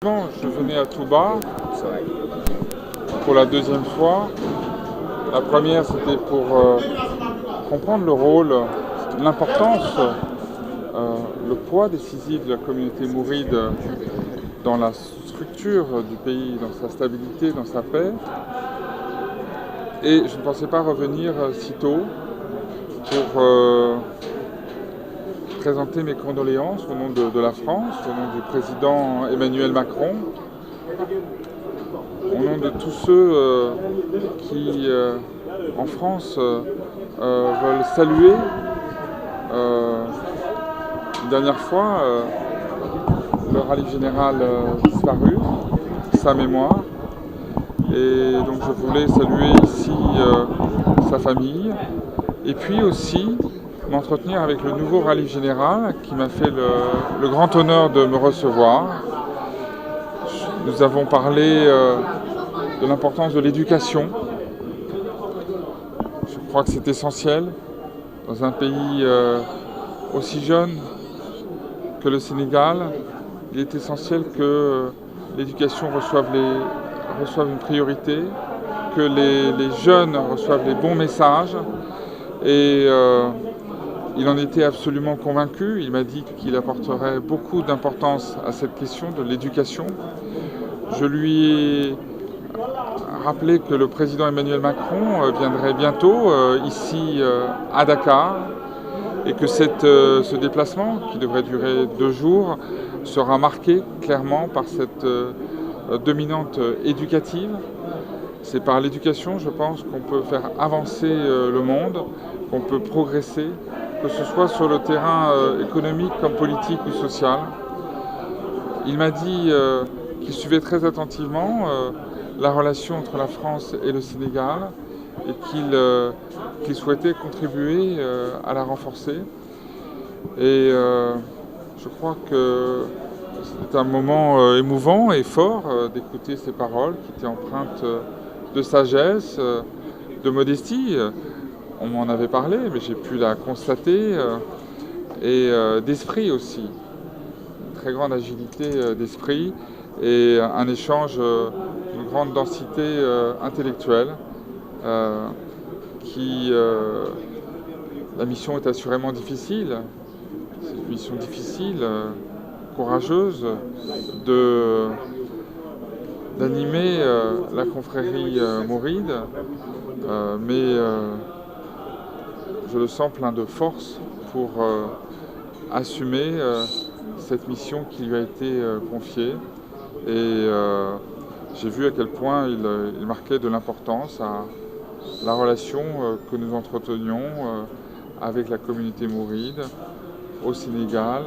Je venais à Touba pour la deuxième fois. La première, c'était pour comprendre le rôle, l'importance, le poids décisif de la communauté mouride dans la structure du pays, dans sa stabilité, dans sa paix. Et je ne pensais pas revenir si tôt pour présenter mes condoléances au nom de la France, au nom du président Emmanuel Macron, au nom de tous ceux qui, en France, veulent saluer une dernière fois le Khalife général disparu, sa mémoire. Et donc je voulais saluer ici sa famille et puis aussi m'entretenir avec le nouveau Khalife général qui m'a fait le grand honneur de me recevoir. Nous avons parlé de l'importance de l'éducation. Je crois que c'est essentiel dans un pays aussi jeune que le Sénégal. Il est essentiel que l'éducation reçoive une priorité, que les jeunes reçoivent les bons messages. Et il en était absolument convaincu. Il m'a dit qu'il apporterait beaucoup d'importance à cette question de l'éducation. Je lui ai rappelé que le président Emmanuel Macron viendrait bientôt ici à Dakar et que ce déplacement, qui devrait durer 2 jours, sera marqué clairement par cette dominante éducative. C'est par l'éducation, je pense, qu'on peut faire avancer le monde, qu'on peut progresser, que ce soit sur le terrain économique comme politique ou social. Il m'a dit qu'il suivait très attentivement la relation entre la France et le Sénégal et qu'il souhaitait contribuer à la renforcer. Et je crois que c'est un moment émouvant et fort d'écouter ces paroles qui étaient empreintes de sagesse, de modestie. On m'en avait parlé, mais j'ai pu la constater, et d'esprit aussi. Une très grande agilité d'esprit et un échange d'une grande densité intellectuelle. La mission est assurément difficile. C'est une mission difficile, courageuse, d'animer la confrérie mouride, mais je le sens plein de force pour assumer cette mission qui lui a été confiée. Et j'ai vu à quel point il marquait de l'importance à la relation que nous entretenions avec la communauté mouride au Sénégal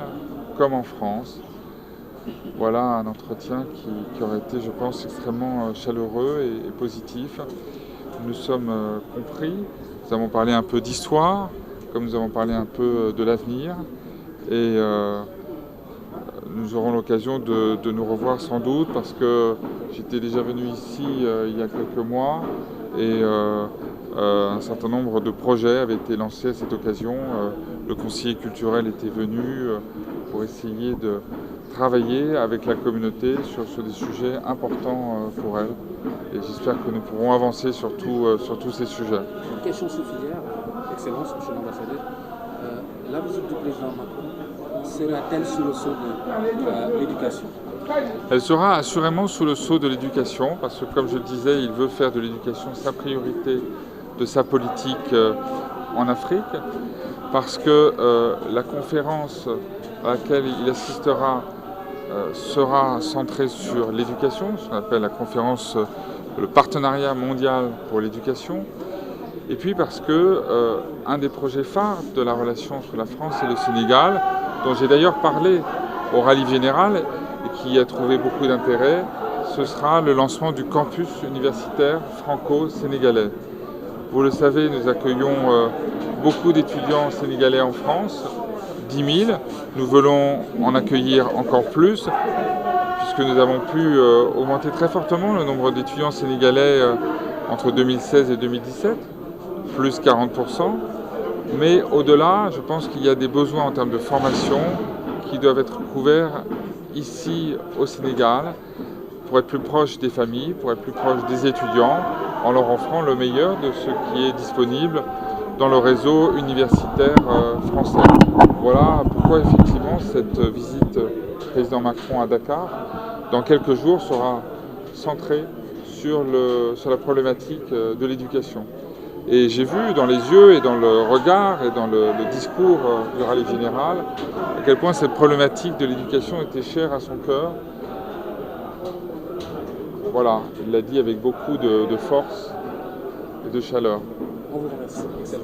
comme en France. Voilà un entretien qui aurait été, je pense, extrêmement chaleureux et positif. Nous sommes compris, nous avons parlé un peu d'histoire, comme nous avons parlé un peu de l'avenir. Et nous aurons l'occasion de nous revoir sans doute parce que j'étais déjà venu ici il y a quelques mois et un certain nombre de projets avaient été lancés à cette occasion. Le conseiller culturel était venu pour essayer de travailler avec la communauté sur des sujets importants pour elle. Et j'espère que nous pourrons avancer sur tous ces sujets. Une question subsidiaire, Excellence, Monsieur l'ambassadeur. La visite du président Macron sera-t-elle sous le sceau de l'éducation? Elle sera assurément sous le sceau de l'éducation parce que, comme je le disais, il veut faire de l'éducation sa priorité de sa politique en Afrique, parce que la conférence à laquelle il assistera sera centrée sur l'éducation, ce qu'on appelle la conférence, le partenariat mondial pour l'éducation, et puis parce que un des projets phares de la relation entre la France et le Sénégal, dont j'ai d'ailleurs parlé au Khalife général et qui a trouvé beaucoup d'intérêt, ce sera le lancement du campus universitaire franco-sénégalais. Vous le savez, nous accueillons beaucoup d'étudiants sénégalais en France, 10 000. Nous voulons en accueillir encore plus, puisque nous avons pu augmenter très fortement le nombre d'étudiants sénégalais entre 2016 et 2017, plus 40%. Mais au-delà, je pense qu'il y a des besoins en termes de formation qui doivent être couverts ici au Sénégal pour être plus proche des familles, pour être plus proche des étudiants, en leur offrant le meilleur de ce qui est disponible dans le réseau universitaire français. Voilà pourquoi effectivement cette visite du président Macron à Dakar, dans quelques jours, sera centrée sur la problématique de l'éducation. Et j'ai vu dans les yeux et dans le regard et dans le discours du rallye général à quel point cette problématique de l'éducation était chère à son cœur. Voilà, il l'a dit avec beaucoup de force et de chaleur. On vous remercie. Excellent.